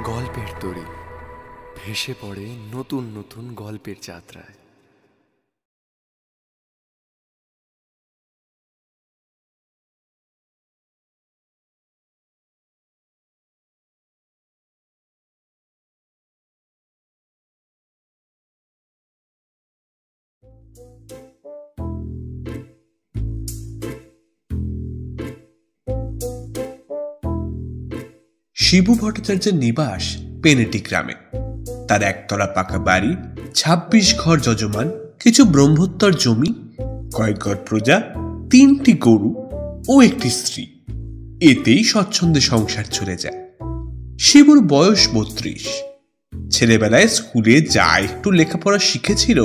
গল্পের তরী ভেসে পড়ে নতুন নতুন গল্পের যাত্রায়। শিবু ভট্টাচার্যের নিবাস পেনেটি গ্রামে। তার একতলা পাকা বাড়ি, ২৬ ঘর যজমান, কিছু ব্রহ্মোত্তর জমি, কয়েক ঘর প্রজা, ৩টি গরু ও একটি স্ত্রী। এতেই স্বচ্ছন্দে সংসার চলে যায়। শিবুর বয়স ৩২। ছেলেবেলায় স্কুলে যা একটু লেখাপড়া শিখেছিল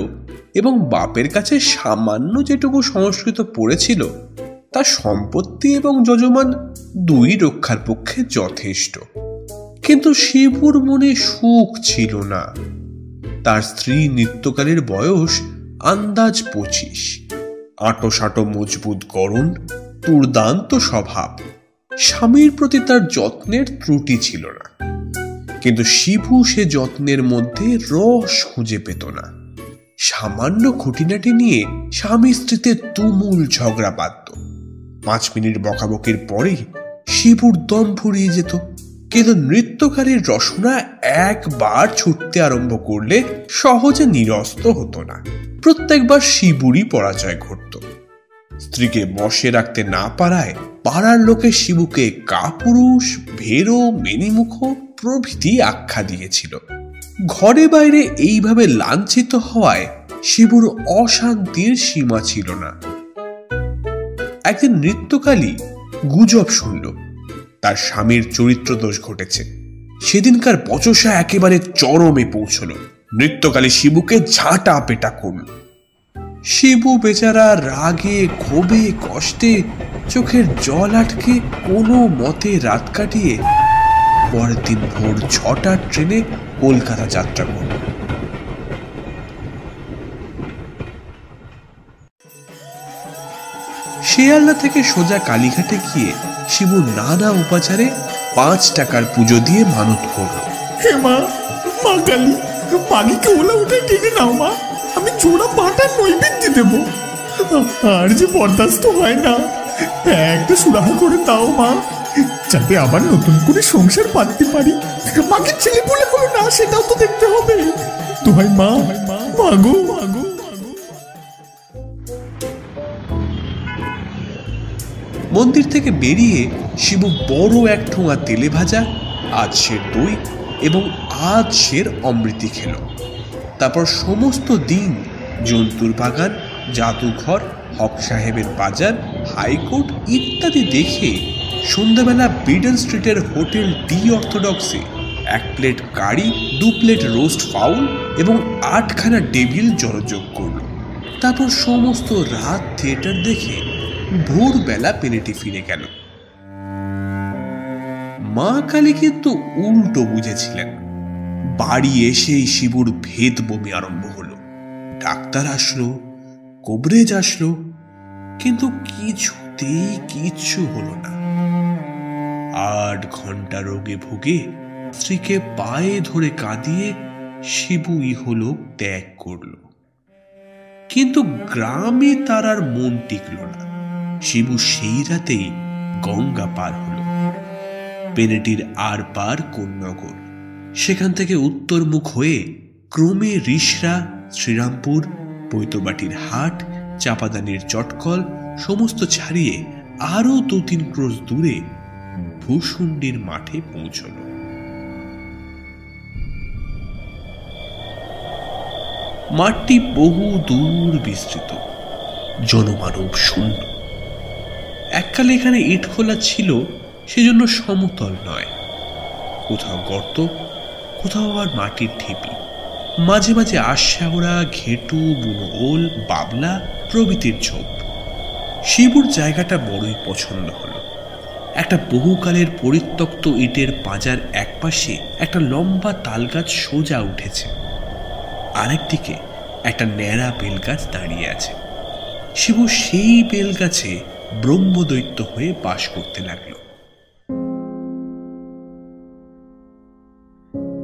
এবং বাপের কাছে সামান্য যেটুকু সংস্কৃত পড়েছিল তা সম্পত্তি এবং যজমান দুই রক্ষার পক্ষে যথেষ্ট। কিন্তু শিবুর মনে সুখ ছিল না। তার স্ত্রী নিত্যকালের বয়স আন্দাজ ২৫। আঁটো মজবুত গড়ন, দুর্দান্ত স্বভাব। স্বামীর প্রতি তার যত্নের ত্রুটি ছিল না, কিন্তু শিবু সে যত্নের মধ্যে রস খুঁজে পেত না। সামান্য খুঁটিনাটি নিয়ে স্বামী স্ত্রীতে তুমুল ঝগড়া বাঁধত। ৫ মিনিট বকাবকির পরেই শিবুর দম ফুরিয়ে যেত। কিন্তু নৃত্যকারীর রসনা একবার ছুটতে আরম্ভ করলে সহজে নিরস্ত হতো না। প্রত্যেকবার শিবুরই পরাজয় ঘটত। স্ত্রীকে বশে রাখতে না পারায় পাড়ার লোকে শিবুকে কাপুরুষ, ভেরো, মেনিমুখ প্রভৃতি আখ্যা দিয়েছিল। ঘরে বাইরে এইভাবে লাঞ্ছিত হওয়ায় শিবুর অশান্তির সীমা ছিল না। একদিন নৃত্যকালী গুজব শুনল তার স্বামীর চরিত্র দোষ ঘটেছে। সেদিনকার বচসা একেবারে চরমে পৌঁছল। নৃত্যকালী শিবুকে ঝাঁটা পেটা করল। শিবু বেচারা রাগে, ক্ষোভে, কষ্টে চোখের জল আটকে কোনো মতে রাত কাটিয়ে পরের দিন ভোর ৬টার ট্রেনে কলকাতা যাত্রা করল। শিয়ালদা থেকে সোজা কালীঘাটে গিয়ে শিবু নানা উপাচারে ৫ টাকার পুজো দিয়ে মানত করল। হে মা, মা কালী, পানিকে ওলা উঠে টেনে নাও মা, আমি জোড়া পাটার নৈবেদ্য দেব। আর যে বরদাস্ত হয় না, একটা সুরাহা করে দাও মা, যাতে আবার নতুন করে সংসার পাততে পারি। মাকে ছেলে বলে হলো না, সেটাও তো দেখতে হবে। দোহাই মা, মাগো মাগো। মন্দির থেকে বেরিয়ে শিবু বড় এক ঠোঙা তেলে ভাজা, আজশের দই এবং আজশের অমৃতি খেল। তারপর সমস্ত দিন জন্তুর বাগান, জাদুঘর, হক সাহেবের বাজার, হাইকোর্ট ইত্যাদি দেখে সন্ধ্যাবেলা বিডন স্ট্রিটের হোটেল ডি অর্থোডক্সে ১ প্লেট কারি, ২ প্লেট রোস্ট ফাউল এবং ৮খানা ডেভিল জলযোগ করল। তারপর সমস্ত রাত থিয়েটার দেখে ভোরবেলা পেনেটি ফিরে গেল। মা কালী কিন্তু উল্টো বুঝেছিলেন। বাড়ি এসেই শিবুর ভেদ বমি আরম্ভ হলো। ডাক্তার আসলো, কবরেজ আসলো, কিন্তু কিছুতেই কিচ্ছু হলো না। ৮ ঘন্টা রোগে ভুগে স্ত্রীকে পায়ে ধরে কাঁদিয়ে শিবু ইহলোক ত্যাগ করল। কিন্তু গ্রামে তার আর মন টিকল না। শিবু সেই রাতেই গঙ্গা পার হল। পেনেটির আর পার কোন্নগর। সেখান থেকে উত্তরমুখ হয়ে ক্রমে রিষড়া, শ্রীরামপুর, পৈতবাটির হাট, চাপাদানির চটকল সমস্ত ছাড়িয়ে আরো ২-৩ ক্রোশ দূরে ভূষুণ্ডির মাঠে পৌঁছল। মাঠটি বহু দূর বিস্তৃত, জনমানব শূন্য। এককালে এখানে ইট খোলা ছিল, সেজন্য সমতল নয়। কোথাও গর্ত, কোথাও আবার মাটির ঢিপি, মাঝে মাঝে আশাওড়া, ঘেটু, বুনো ওল, বাবলা প্রভৃতির ঝোপ। শিবুর জায়গাটা বড়ই পছন্দ হলো। একটা বহুকালের পরিত্যক্ত ইটের পাঁজার একপাশে একটা লম্বা তালগাছ সোজা উঠেছে, আরেকদিকে একটা ন্যাড়া বেলগাছ দাঁড়িয়ে আছে। শিবু সেই বেলগাছে ব্রহ্মদৈত্য হয়ে বাস করতে লাগলো।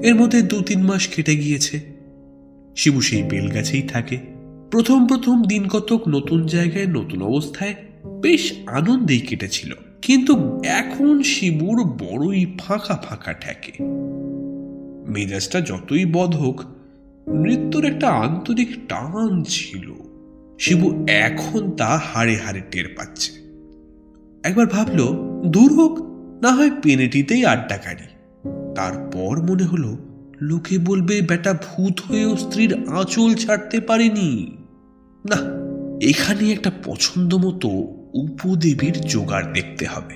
এর মধ্যে 2-3 মাস কেটে গিয়েছে। শিবু সেই বেলগাছেই থাকে। প্রথম প্রথম দিন কতক নতুন জায়গায় নতুন অবস্থায় বেশ আনন্দেই কেটেছিল, কিন্তু এখন শিবুর বড়ই ফাঁকা ফাঁকা ঠেকে। মেজাজটা যতই বদ হোক, নৃত্যর একটা আন্তরিক টান ছিল। শিবু এখন তা হাড়ে হাড়ে টের পাচ্ছে। একবার ভাবলো দূর হোক, না হয় পেনেটিতেই আড্ডা কাটি। তারপর মনে হলো লোকে বলবে বেটা ভূত হয়েও স্ত্রীর আঁচল ছাড়তে পারেনি। না, এখানে একটা পছন্দ মতো উপদেবীর জোগাড় দেখতে হবে।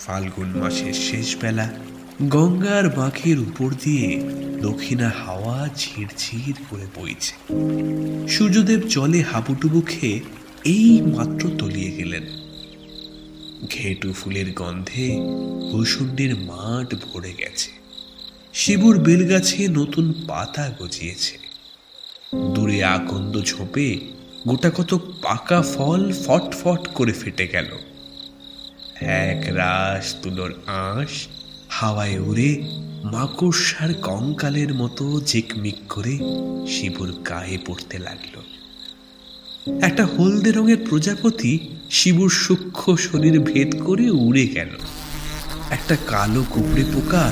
ফাল্গুন মাসের শেষ বেলা গঙ্গার বাঁকের উপর দিয়ে দক্ষিণা হাওয়া ঝিরঝির করে বইছে। সূর্যদেব জলে হাবুডুবু খেয়ে এই মাত্র তলিয়ে গেলেন। ঘেটু ফুলের গন্ধে ভূষুণ্ডির মাঠ ভরে গেছে। শিবুর বেলগাছে নতুন পাতা গজিয়েছে। দূরে আকন্দ ঝোপে গোটা কত পাকা ফল ফটফট করে ফেটে গেল। এক রাস তুলোর আঁশ হাওয়ায় উড়ে মাকড়সার কঙ্কালের মতো ঝিকমিক করে শিবুর গায়ে পড়তে লাগলো। একটা হলদে রঙের প্রজাপতি শিবুর সূক্ষ্ম শরীর ভেদ করে উড়ে গেল। একটা কালো কুকড়ে পোকা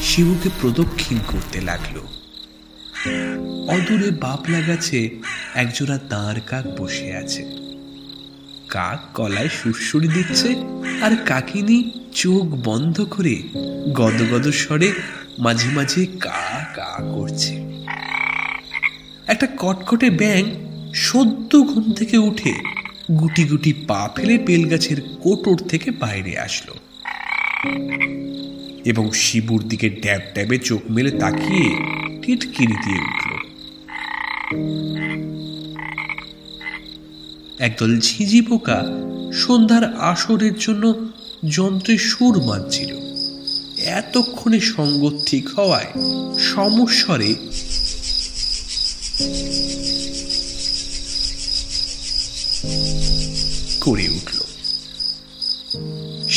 শিবুকে প্রদক্ষিণ করতে লাগলো। অদূরে বাবলা গাছে একজোড়া দাঁড় কাক বসে আছে। কাক গলায় সুরসুরি দিচ্ছে, আর কাকিনী চোখ বন্ধ করে গদগদ স্বরে মাঝে মাঝে কা কা করছে। একটা কটকটে ব্যাঙ সদ্য ঘুম থেকে উঠে গুটি গুটি পা ফেলে বেলগাছের কোটর থেকে বাইরে আসলো এবং শিবুর দিকে ড্যাব ড্যাবে চোখ মেলে তাকিয়ে টিটকিরি দিয়ে উঠল। একদল ঝিঝি পোকা সন্ধ্যার আসরের জন্য যন্ত্রে সুর বাঁধছিল। এতক্ষণে সঙ্গ ঠিক হওয়ায় সমস্বরে করে উঠল।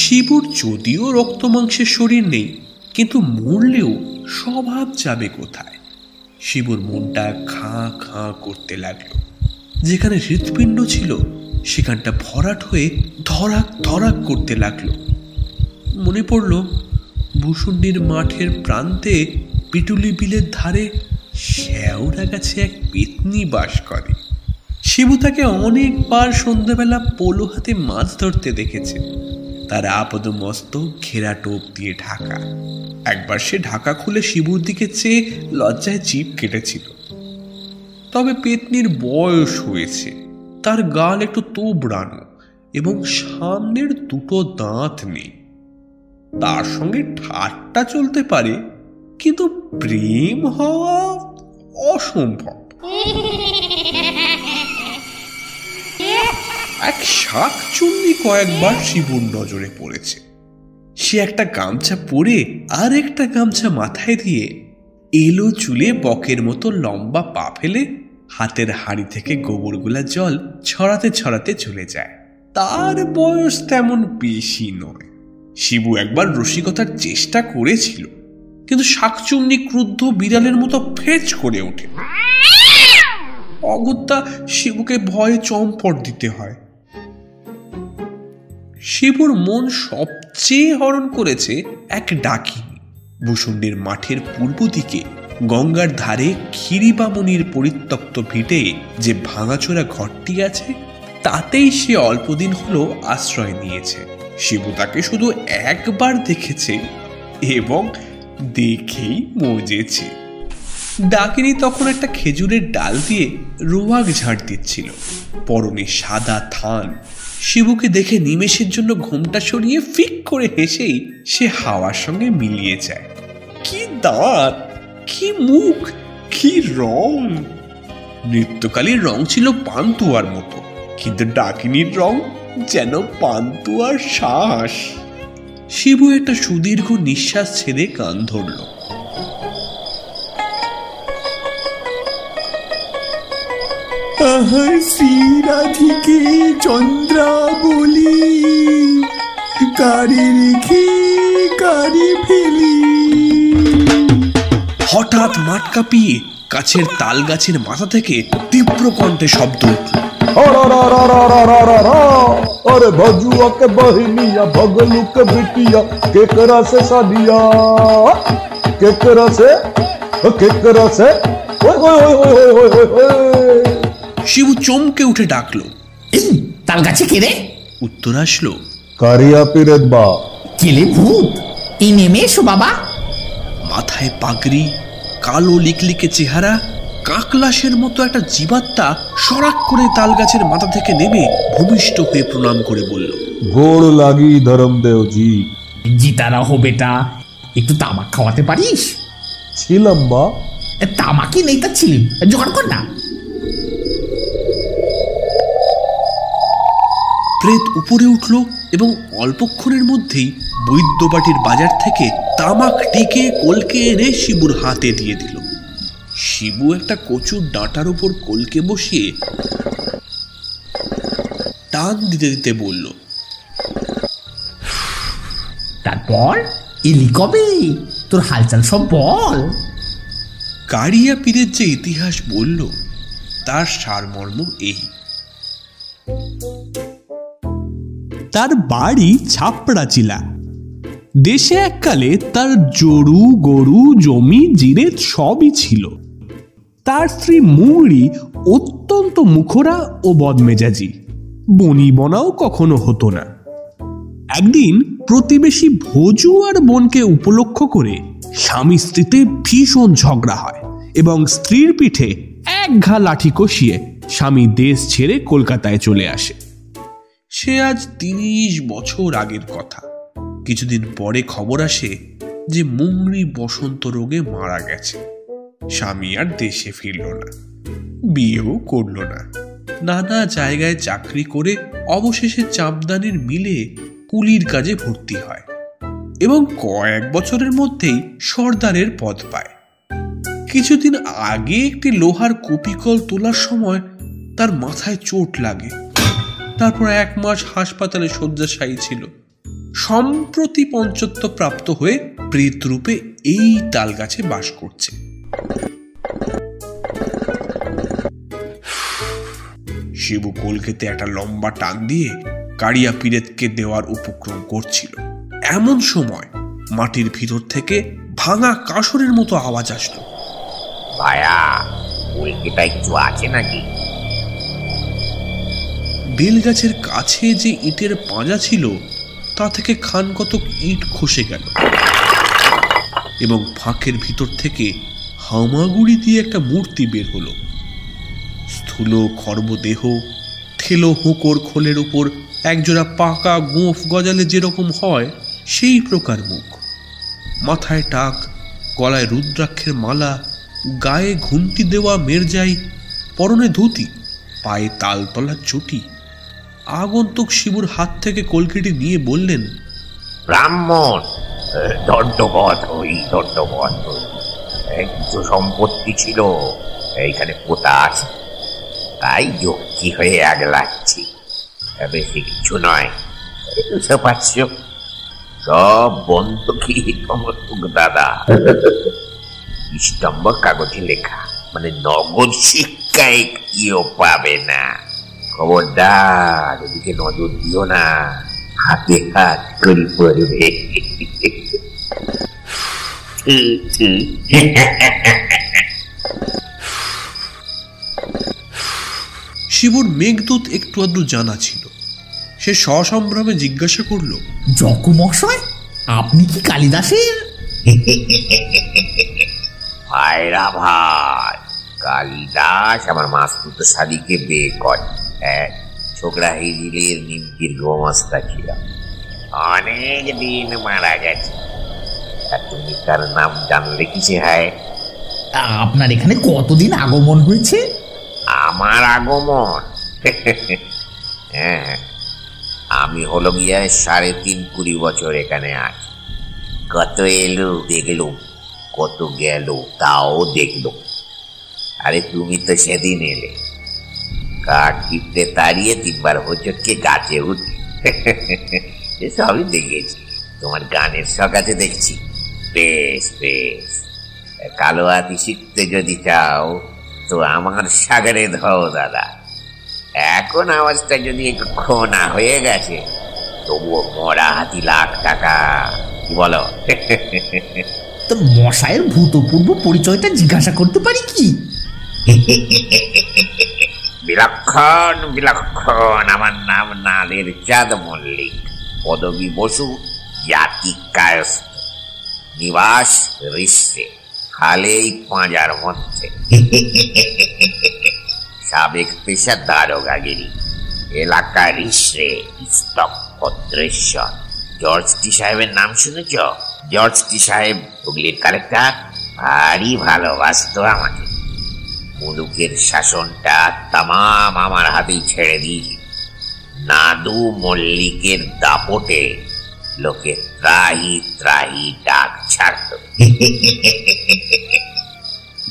শিবুর যদিও রক্ত মাংসের শরীর নেই, কিন্তু মরলেও স্বভাব যাবে কোথায়? শিবুর মনটা খাঁ খাঁ করতে লাগলো। যেখানে হৃৎপিণ্ড ছিল সেখানটা ভরাট হয়ে ধরাক ধরাক করতে লাগলো। মনে পড়ল ভূষুণ্ডির মাঠের প্রান্তে পিটুলি বিলের ধারে শ্যাওড়া গাছে এক পেতনি বাস করে। শিবু তাকে অনেকবার সন্ধ্যাবেলা পোলো হাতে মাছ ধরতে দেখেছে। তার আপদ মস্তক ঘেরা টোপ দিয়ে ঢাকা। একবার সে ঢাকা খুলে শিবুর দিকে চেয়ে লজ্জায় জিভ কেটেছিল। তবে পেতনির বয়স হয়েছে, তার গাল একটু তোবড়ানো এবং সামনের দুটো দাঁত নেই। তার সঙ্গে ঠাট্টা চলতে পারে, কিন্তু প্রেম হওয়া অসম্ভব। এক শাকচুন্নি কয়েকবার শিবুর নজরে পড়েছে। সে একটা গামছা পরে আর একটা গামছা মাথায় দিয়ে এলো চুলে বকের মতো লম্বা পা ফেলে হাতের হাড়ি থেকে গোবরগুলা জল ছড়াতে ছড়াতে চলে যায়। তার বয়স তেমন বেশি নয়। শিবু একবার রসিকতার চেষ্টা করেছিল, কিন্তু শাকচুন্নি ক্রুদ্ধ বিড়ালের মতো ফেচ করে ওঠে। অগত্যা শিবুকে ভয়ে চম্পট দিতে হয়। শিবুর মন সবচেয়ে হরণ করেছে এক ডাকিনী। ভূষুণ্ডির মাঠের পূর্ব দিকে গঙ্গার ধারে ক্ষীরিবামনির পরিত্যক্ত ভিটে যে ভাঙাচোরা ঘরটি আছে, তাতেই সে অল্পদিন হলো আশ্রয় নিয়েছে। শিবু তাকে শুধু একবার দেখেছে এবং দেখেই মজেছে। ডাকিনী তখন একটা খেজুরের ডাল দিয়ে রোয়াক ঝাড় দিচ্ছিল। পরনে সাদা থান। শিবুকে দেখে নিমেষের জন্য ঘুমটা সরিয়ে ফিক করে হেসেই সে হাওয়ার সঙ্গে মিলিয়ে যায়। কি দাঁত, কি মুখ, কি রং! নৃত্যকালীর রং ছিল পান্তুয়ার মতো, কিন্তু ডাকিনীর রং যেন পান্তুয়ার শ্বাস। শিবু একটা সুদীর্ঘ নিঃশ্বাস ছেড়ে কান ধরল। শ্রীরাধিকে চন্দ্রাবলী কারি রেখে কারি ফেলি। হঠাৎ মাঠ কাঁপিয়ে কাছের তাল গাছের মাথা থেকে তীব্র কণ্ঠে শব্দ উঠল। अरे भजुआ के बहनिया भगलू के बिटिया केकरा से शादिया केकरा से ओए ओए ओए ओए ओए ओए। শিবু চমকে উঠে ডাকলো, তাল গাছে কে রে? উত্তর আসলো, কারিয়া পীরের বা। কেলে ভূত, এই নেমে এসো বাবা। মাথায় পাগড়ি, কালো লিকলিকে চেহারা, কাকলাসের মতো একটা জীবাত্মা সরাক করে তাল গাছের মাথা থেকে নেমে ভূমিষ্ঠ হয়ে প্রণাম করে বলল, গোড় লাগি ধরমদেव জি। জিতারা হো বেটা, একটু তামাক খাওয়াতে পারিস? ছিলাম বা। তামাকই নেই তা ছিলিম, জোগাড় কর না। প্রেত উপরে উঠল এবং অল্পক্ষণের মধ্যেই বৈদ্যবাটির বাজার থেকে তামাক টিকে কলকে এনে শিবুর হাতে দিয়ে দিল। শিবু একটা কচুর ডাঁটার উপর কলকে বসিয়ে টান দিতে দিতে বলল, তারপর এলি কবে? তোর হালচাল সব বল। কারিয়া পীরের যে ইতিহাস বলল তার সারমর্ম এই। তার বাড়ি ছাপড়াচিলা। দেশে এককালে তার জরু গরু জমি জিরে সবই ছিল। তার স্ত্রী মুংড়ি অত্যন্ত মুখরা ও বদমেজাজি, বনি বনাও কখনো হতো না। একদিন প্রতিবেশী ভোজু আর বোনকে উপলক্ষ করে স্বামী স্ত্রীতে ভীষণ ঝগড়া হয় এবং স্ত্রীর পিঠে এক ঘা লাঠি কষিয়ে স্বামী দেশ ছেড়ে কলকাতায় চলে আসে। সে আজ 30 বছর আগের কথা। কিছুদিন পরে খবর আসে যে মুংড়ি বসন্ত রোগে মারা গেছে। স্বামী আর দেশে ফিরল না, বিয়েও করল না। নানা জায়গায় চাকরি করে অবশেষে চাপদানির মিলে কুলির কাজে ভর্তি হয় এবং কয়েক বছরের মধ্যেই সর্দারের পদ পায়। কিছুদিন আগে একটি লোহার কপিকল তোলার সময় তার মাথায় চোট লাগে। তারপর 1 মাস হাসপাতালে শয্যাশায়ী ছিল। সম্প্রতি পঞ্চত্ব প্রাপ্ত হয়ে প্রেত রূপে এই তাল গাছে বাস করছে। শিবু কলকেতে একটা লম্বা টান দিয়ে কারিয়া পীরেতকে দেওয়ার উপক্রম করছিল। এমন সময় মাটির ভিতর থেকে ভাঙা কাসরের মতো আওয়াজ আসলো, ভায়া কলকেতায় কিছু আছে নাকি? বেলগাছের কাছে যে ইটের পাঁজা ছিল তা থেকে খানকতক ইট খসে গেল এবং ফাঁকের ভিতর থেকে হামাগুড়ি দিয়ে একটা মূর্তি বের হলো। স্থূল খর্বদেহ, ঠেলো হুঁকোর খোলের উপর একজোড়া পাকা গোঁফ গজালে যেরকম হয় সেই প্রকার মুখ, মাথায় টাক, গলায় রুদ্রাক্ষের মালা, গায়ে ঘুমটি দেওয়া মেরজাই, পরনে ধুতি, পায়ে তালতলা চটি। আগন্তুক শিবুর হাত থেকে কলকিটি নিয়ে বললেন, ব্রাহ্মণ, দণ্ডবধ হই, দণ্ডবধ হই। কিছু সম্পত্তি ছিল এইখানে পোতা আছে, তাই যুক্তি হয়ে আগলাচ্ছি। বেশি কিছু নয়, 200-500 সব বন্ধকি সমর্থক দাদা। স্তম্ভ কাগজে লেখা, মানে নগদ শিক্ষায় কেউ পাবে না। খবরদার ওদিকে নজর দিও না, হাতে হাত করে পড়বে। শিবুর মেঘদূত একটু আধটু জানা ছিল। সে সসম্ভ্রমে জিজ্ঞাসা করল, জকুমশাই, আপনি কি কালিদাসের? ভাইরা ভাই, কালিদাস আমার মাস্তুতো শালিকে বিয়ে করে। ছোকরা হিজিলের নিমকির গোমাস্তা ছিল, অনেক দিন মারা গেছে। তুমি তার নাম জানলে কিসে হয়? আপনার এখানে কতদিন আগমন হয়েছে? আমার আগমন? হ্যাঁ, আমি হলো গিয়া 3.5-4 বছর এখানে আছি। কত এলো দেখলুম, কত গেল তাও দেখলুম। আরে তুমি তো সেদিন এলে, কাঠ টিপতে তাড়িয়ে 3 বার হোঁচটকে গাছে উঠে। সবই দেখেছি। তোমার গানের শখ আছে দেখছি। বেশ বেশ, কালো হাতি শিখতে যদি চাও তো আমার সাগরে ধও দাদা। এখন আওয়াজটা যদি একটু খোনা হয়ে গেছে, তবুও মরা হাতি লাখ টাকা। কি বলো? তোর মশাইয়ের ভূতপূর্ব পরিচয়টা জিজ্ঞাসা করতে পারি কি? বিলক্ষণ বিলক্ষণ। আমার নাম নাদের চাঁদ মল্লিক, পদবী বসু, জাতি কায়স্থ, নিবাস রিসে, খালেই পাঁজার মধ্যে। সাবেক পেশা দারোগাগিরি, এলাকা রিসে, স্তব্ধেশ্বর। জর্জ টি সাহেবের নাম শুনেছ? জর্জ টি সাহেব হুগলির কালেক্টর, ভারী ভালোবাসত আমাকে। মুলুকের শাসনটা তামাম আমার হাতেই ছেড়ে দিই। নাদু মল্লিকের দাপটে লোকে ত্রাহি ত্রাহি ডাক ছাড়ত।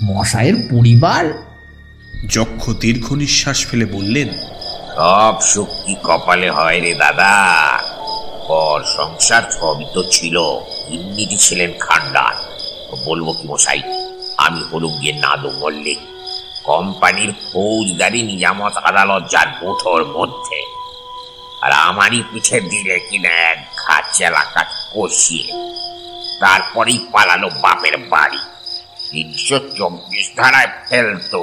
মশাইয়ের পরিবার? যক্ষ দীর্ঘ নিঃশ্বাস ফেলে বললেন, সব শক্তি কপালে হয় রে দাদা। পর সংসার সবই তো ছিল, ইন্নিটি ছিলেন খান্ডার। বলবো কি মশাই, আমি হলুম গিয়ে নাদু মল্লিক, কোম্পানির ফৌজদারি নিজামত আদালত যার মুঠোর মধ্যে। আর আমারই পিঠে দিলে কিনা এক ঘাট এলাকা কষিয়ে, তারপরেই পালালো বাপের বাড়ি। ৩২৪ ধারায় ফেলতো,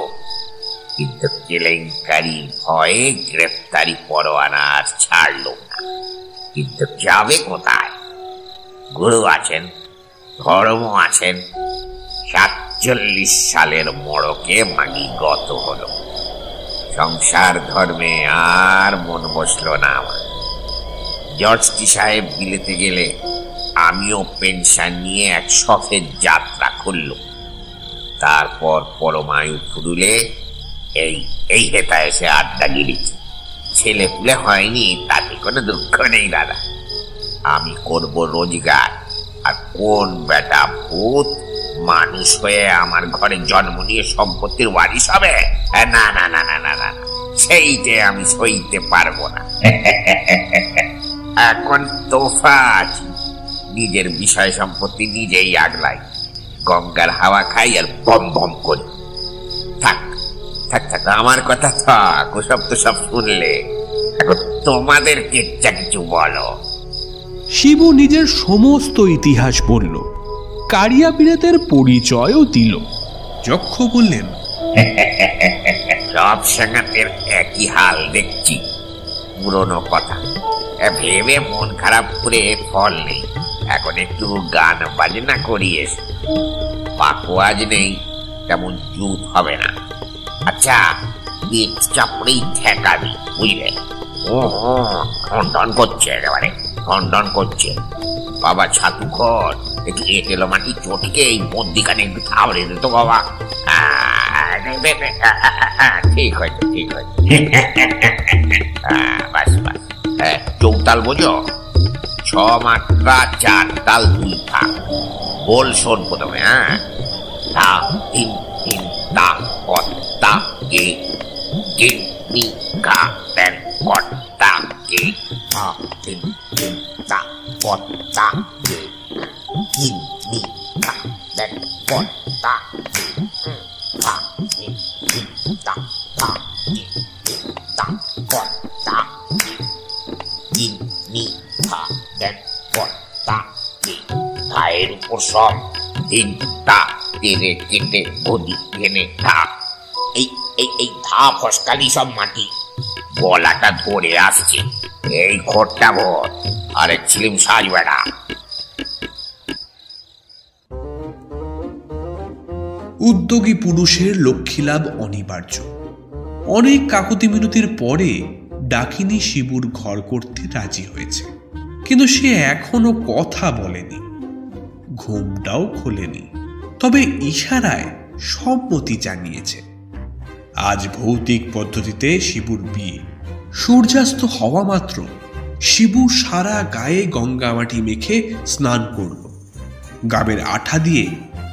কিন্তু কেলেঙ্কারি ভয়ে গ্রেফতারি পরোয়ানা আর ছাড়ল না। কিন্তু যাবে কোথায়? গুরু আছেন, ধর্ম আছেন। ৪৭ সালের মোড়কে মাগি গত হলো। সংসার ধর্মে আর মন বসলো না আমার। জর্জ টি সাহেব বিলেতে গেলে আমিও পেনশন নিয়ে এক শখের যাত্রা খুলল। তারপর পরমায়ু ফুরুলে এই হেতা এসে আড্ডা গিরেছি। ছেলে পুলে হয়নি তাতে কোনো দুঃখ নেই দাদা। আমি করব রোজগার, আর কোন বেটা ভূত মানুষ হয়ে আমার ঘরে জন্ম নিয়ে সম্পত্তির ওয়ারিশ হবে? না না না না না না, সেইটে আমি সইতে পারবো না। এখন তোফা আছি, নিজের বিষয় সম্পত্তি নিজেই আগলাই, গঙ্গার হাওয়া খাই আর বম বম করি। থাক থাক থাক, আমার কথা থাক, ওসব তো সব শুনলে। এখন তোমাদের কেচ্ছা কিছু বলো। শিবু নিজের সমস্ত ইতিহাস বলল, কারিয়া পীরেতের পরিচয়ও দিল। যক্ষ বললেন, সব সাঙ্গাতের একই হাল দেখছি, পুরনো কথা ভেবে মন খারাপ করে ফল নেই। এখন একটু গান বাজনা করিয়েস, পাকোয়াজ নেই তেমন জুত হবে না। আচ্ছা, পেট চাপড়েই ঠেকাবি, বুঝলে? ও খন্ডন করছে, একেবারে খন্ডন করছে। বাবা ছাতু ঘর একটু এঁটেলো মাটি চটকে এই মধ্যিখানে একটু থাবড়ে দিত বাবা। ঠিক হয়েছে, ঠিক হয়েছে। বাস বাস, চৌতাল বোঝো? 6 মাত্রা 4 তাল 2 থাক। বল শোন প্রথমে। তা তিন তিন তা কর্তা কে কে নি কা তেন কর্তা কে তিন তিন তা কর্তা কে তিন নি কা তেন কর্তা কে তা তিন তিন তা তা তিন তা কর্তা তিন নি কা তেন কর্তা কে। ভাইয়ের উপর সব তিনটা টেনে কেটে বদি ভেনে ধাপ। এই ধা ফসকালি সব মাটি গলাটা ধরে আসছে। এই ঘরটা ভর, আরেক ছিলিম সাজ বেড়া। উদ্যোগী পুরুষের লক্ষ্মীলাভ অনিবার্য। অনেক কাকুতি মিনতির পরে ডাকিনী শিবুর ঘর করতে রাজি হয়েছে, কিন্তু সে এখনো কথা বলেনি, ঘুমটাও খোলেনি, তবে ইশারায় সম্মতি জানিয়েছে। আজ ভৌতিক পদ্ধতিতে শিবুর বিয়ে। সূর্যাস্ত হওয়া মাত্র শিবু সারা গায়ে গঙ্গা মাটি মেখে স্নান করল, গাবের আঠা দিয়ে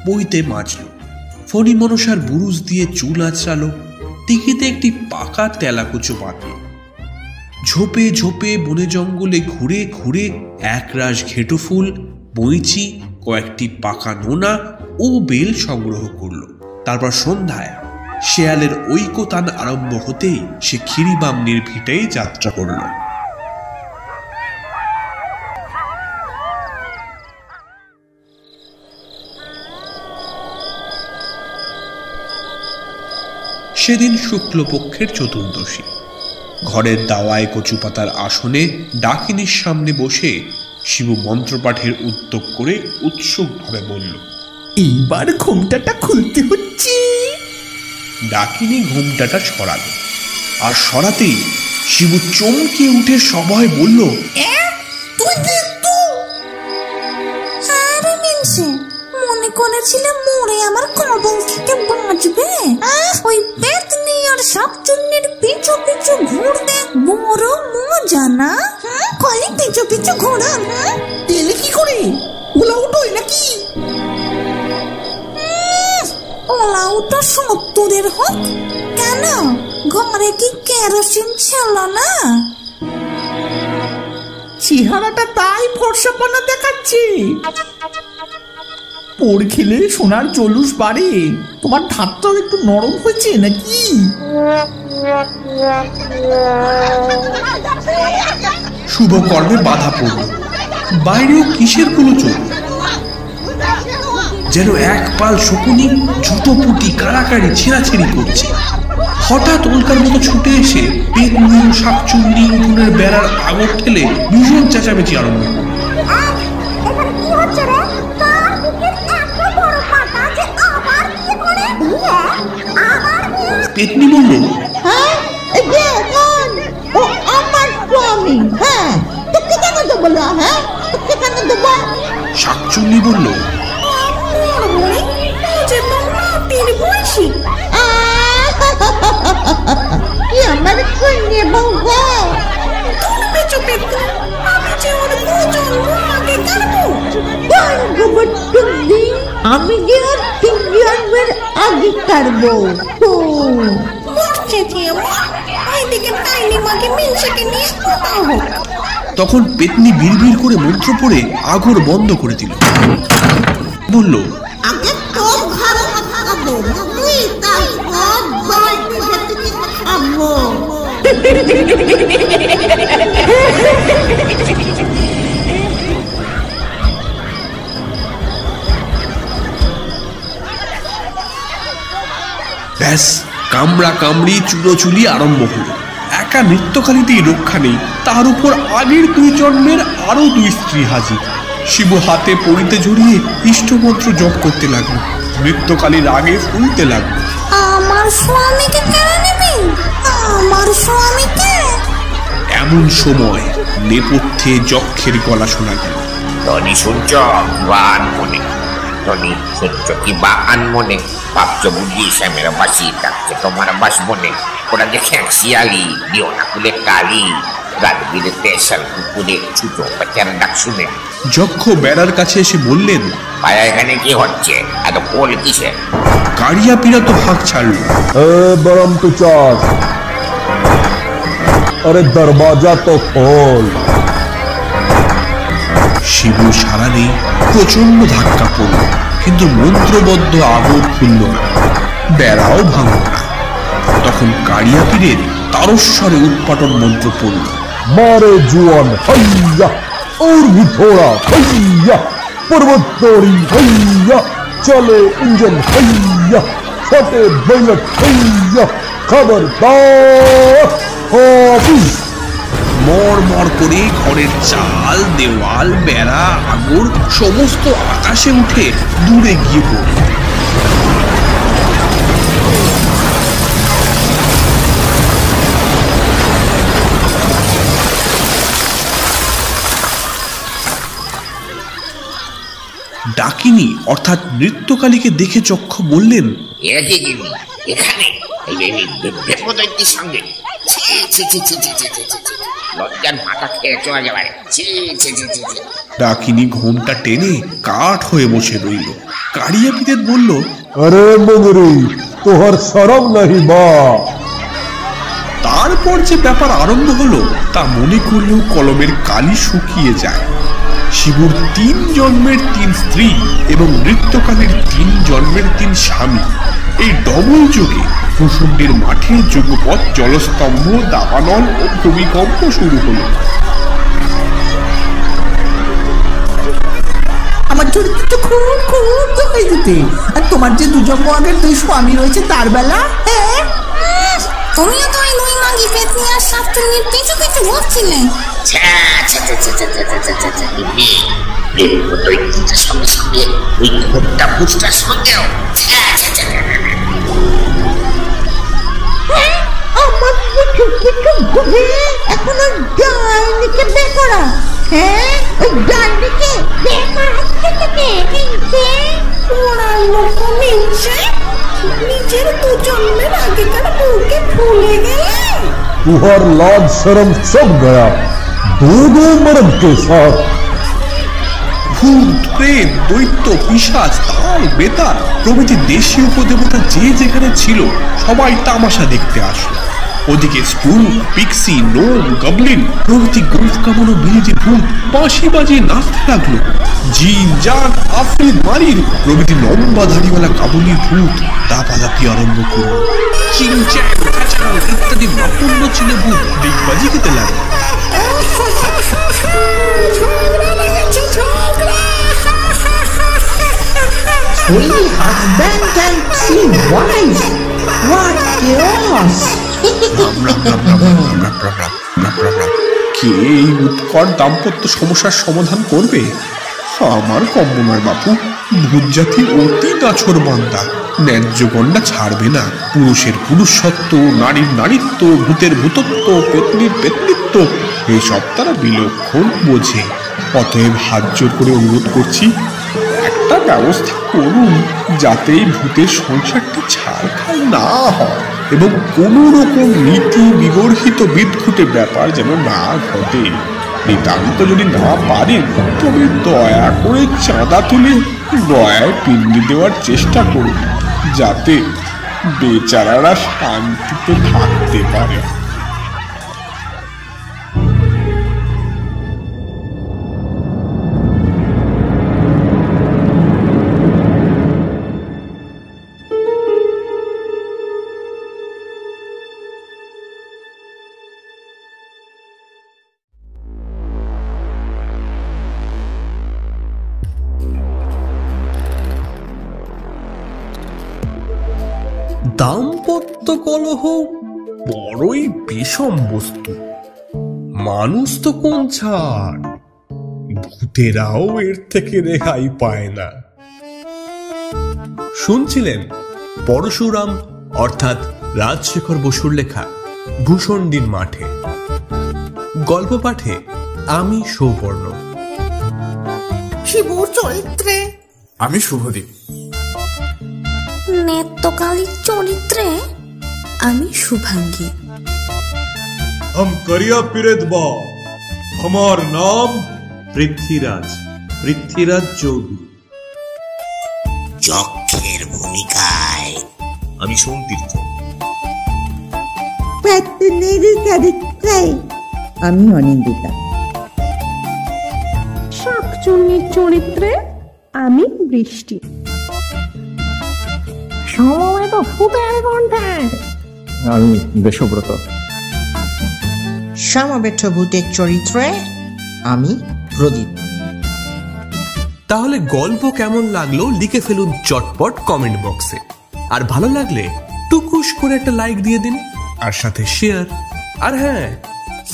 বইতে মাজল, ফণি মনসার বুরুজ দিয়ে চুল আঁচড়ালো, টিকিতে একটি পাকা তেলাকুচো বাঁধল। ঝোপে ঝোপে বনে জঙ্গলে ঘুরে ঘুরে একরাশ ঘেঁটু ফুল, বইচি, কয়েকটি পাকা নোনা ও বেল সংগ্রহ করল। তারপর সন্ধ্যায় শেয়ালের ঐকতান আরম্ভ হতেই সে ক্ষীরিবামনির ভিটেই যাত্রা করল। সেদিন শুক্লপক্ষের চতুর্দশী। ঘরের দাওয়ায় কচুপাতার আসনে ডাকিনীর সামনে বসে শিবু মন্ত্রপাঠের উদ্যোগ করে উৎসুকভাবে বলল, এইবার ঘোমটাটা খুলতে হচ্ছে। ডাকিনী ঘোমটাটা সরালো, আর সরাতেই শিবু চমকে উঠে সবাই বলল, মনে করেছিলে মোরে আমার কবল থেকে বাঁচবে? ওই পেতনি আর শাকচুন্নির পিছু পিছু ঘুরতে বড় মজা না? খালি পিছু পিছু ঘোরা। এলে কি করে? ওলা উঠোই নাকি? ওলা উঠো 70-এর হোক কেন? ঘরে কি কেরোসিন ছিল না? চেহারাটা তাই ফর্সাপনা দেখাচ্ছে। পোড় খেলে সোনার জলুস বাড়ে। তোমার ধাতটাও একটু নরম হয়েছে নাকি? শুভ কর্মে বাধা পড়ল। বাইরেও কিসের কোনো চোখ, যেন এক পাল শকুনি জুতো পুটি কাড়াকাড়ি ছেঁড়াছেড়ি করছে। হঠাৎ উল্কার মতো ছুটে এসে পেতনি ও শাকচুন্নি উঠোনের বেড়ার আগর ঠেলে ভীষণ চেঁচামেচি আরম্ভ করল। পেতনি বলল, শাকচুন্নি বলল, আমার কন্যা বউ গো, আমি যে ওর 3 জন্মের আগে কাটবো। তখন পেতনি বিড়বিড় করে মন্ত্র পড়ে আগর বন্ধ করে দিল। বলল, আগে তোর ঘরে খাবো, খাবো। ব্যাস, কামড়া কামড়ি চুলোচুলি আরম্ভ হলো। একা নৃত্যকালীতেই রক্ষা নেই, তার উপর আগের 2 জন্মের আরো 2 স্ত্রী হাজির। শিব হাতে পড়িতে জড়িয়ে ইষ্টমন্ত্র জপ করতে লাগলো। নৃত্যকালীর আগে ফুলতে লাগলো, আমার স্বামীকে কেড়ে নিবি, আমার স্বামীকে। এমন সময় নেপথ্যে যক্ষের গলা শোনা গেল। টনি শুনছ বা আনমনে? টনি শুনছ কি বা আনমনে? ভাবছ বুঝি শ্যামের বাসি ডাকছে তোমার বাস মনে। ওরা দেখে শিয়ালি, দিও না কুলে কালি, রাত বিলে তেসাল কুকুরে ছুটো বাচ্চার ডাক শুনে যক্ষ বেড়ার কাছে এসে বললেন, পায়া এখানে কি হচ্ছে? এত কোল কিসে? কাড়িয়া পিড়া তো হাঁক ছাড়ল। बरम तू चास, अरे दरवाजा तो खोल। শিবু সারা নেই, প্রচন্ড ধাক্কা পড়ল, কিন্তু মন্ত্রবদ্ধ আগর খুলল না, বেড়াও ভাঙল না। তখন কাড়িয়া পীরের তারস্বরে উৎপাটন মন্ত্র পড়ল, मारे जुआन हैया और भी थोड़ा हैया, पर्वत तोड़ी हैया, चले इंजन हैया, फटे बैलट हैया, खबरदार हाफिज। মর মর করে ঘরের চাল, দেওয়াল, বেড়া, আগর সমস্ত আকাশে উঠে দূরে গিয়ে পড়ল। ডাকিনী অর্থাৎ নৃত্যকালীকে দেখে চক্ষ বললেন, এখানে সঙ্গে লজ্জার মাথা খেয়ে চলে যাবে। ডাকিনী ঘোমটা টেনে কাঠ হয়ে বসে রইল। কাড়িয়া পিতের বলল, अरे मंगरी तोहर शरम नहीं बा। তার তারপর যে ব্যাপার আরম্ভ হলো তা মনে করলেও কলমের কালি শুকিয়ে যায়। শিবুর 3 জন্মের 3 স্ত্রী এবং নৃত্যকালের 3 জন্মের 3 স্বামী, এই ডবল যোগে ভূষণ্ডের মাঠে যুগপৎ, জলস্তম্ভ, দাবানল ও ভূমিকম্প শুরু হলো। আমার চরিত্র তো খুব খুব হয়ে যেতে। আর তোমার যে 2 জন্ম আগের 2 স্বামী রয়েছে তার বেলা, হ্যাঁ তুমিও তো ওই নই মাগি পেতনি আর শাকচুন্নির পিছু পিছু ঘুরছিলে। সঙ্গে সঙ্গে ওই ঘোরটা বুঝটার সঙ্গেও আমার এখন ওই ডাইনিকে বের করা। হ্যাঁ, ওই ডাইনিকে বের করা ওরার লোক মিলছে। নিজের 2 জন্মের আগেকার বউকে ভুলে গেলে तुहर लाज शर्म सब गया 2 मर्द के साथ। ভূত, প্রেত, দৈত্য, পিশাচ, তাল, বেতাল প্রভৃতি দেশীয় উপদেবতা যে যেখানে ছিল সবাই তামাশা দেখতে আসলো। ওদিকে স্পুক, পিক্সি, নোম, গবলিন প্রভৃতি গোঁফ কামানো বিলিতি ভূত বাঁশি বাজিয়ে নাচতে লাগলো। জিন, জান, আফরিদ, মারির প্রভৃতি লম্বা দাড়িওয়ালা কাবুলির ভূত দাপাদাপি আরম্ভ করলো। চিংচ্যাং, খ্যাচাং ইত্যাদি মাপন্য ছিল ভূত ডিগবাজি খেতে লাগলো। Sweet husband and sweet wife, what chaos! কে এই উৎকট দাম্পত্য সমস্যার সমাধান করবে? আমার কম্য নয় বাপু, ভূত জাতি অতি নাছোড়বান্দা, ন্যায্য গণ্ডা ছাড়বে না। পুরুষের পুরুষত্ব, নারীর নারীত্ব, ভূতের ভূতত্ব, পেতনির পেতনিত্ব এইসব তারা বিলক্ষণ বোঝে। অতএব হাত জোর করে অনুরোধ করছি, একটা ব্যবস্থা করুন যাতে এই ভূতের সংসারটি ছাড়খাড় না হয় এবং কোনো রকম নীতি বিগর্হিত বিদঘুটে ব্যাপার যেন না ঘটে। নিতান্ত যদি না পারেন তবে দয়া করে চাঁদা তুলে গয়ায় পিণ্ডি দেওয়ার চেষ্টা করুন, যাতে বেচারারা শান্তিতে থাকতে পারে। দাম্পত্য কলহ বড়ই বিষম বস্তু। মানুষ তো কোন ছাড়, ভূতেরাও এর থেকে রেহাই পায় না। শুনছিলেন পরশুরাম অর্থাৎ রাজশেখর বসুর লেখা ভূষণ্ডীর মাঠে। গল্প পাঠে আমি সৌপর্ণ। শিবুর চরিত্রে আমি শুভদীপ। নেত্যকালীর চরিত্রে আমি শুভাঙ্গী। हम करिया पीरेत बा, हमार नाम पृथ्वीराज, पृथ्वीराज चौधरी। যক্ষের ভূমিকায় আমি সোমতীর্থ। পেতনির চরিত্রে আমি অনিন্দিতা। শাকচুন্নির চরিত্রে আমি বৃষ্টি। সমবেত ভূতের কণ্ঠে আমি দেশব্রত। সমবেত ভূতের চরিত্রে আমি প্রদীপ। তাহলে গল্প কেমন লাগলো লিখে ফেলুন চটপট কমেন্ট বক্সে। আর ভালো লাগলে টুকুস করে একটা লাইক দিয়ে দিন, আর সাথে শেয়ার। আর হ্যাঁ,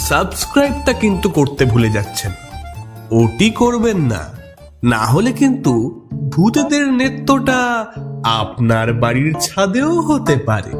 সাবস্ক্রাইবটা কিন্তু করতে ভুলে যাচ্ছেন, ওটি করবেন না, না হলে কিন্তু ভূতেদের নৃত্যটা আপনার বাড়ির ছাদেও হতে পারে।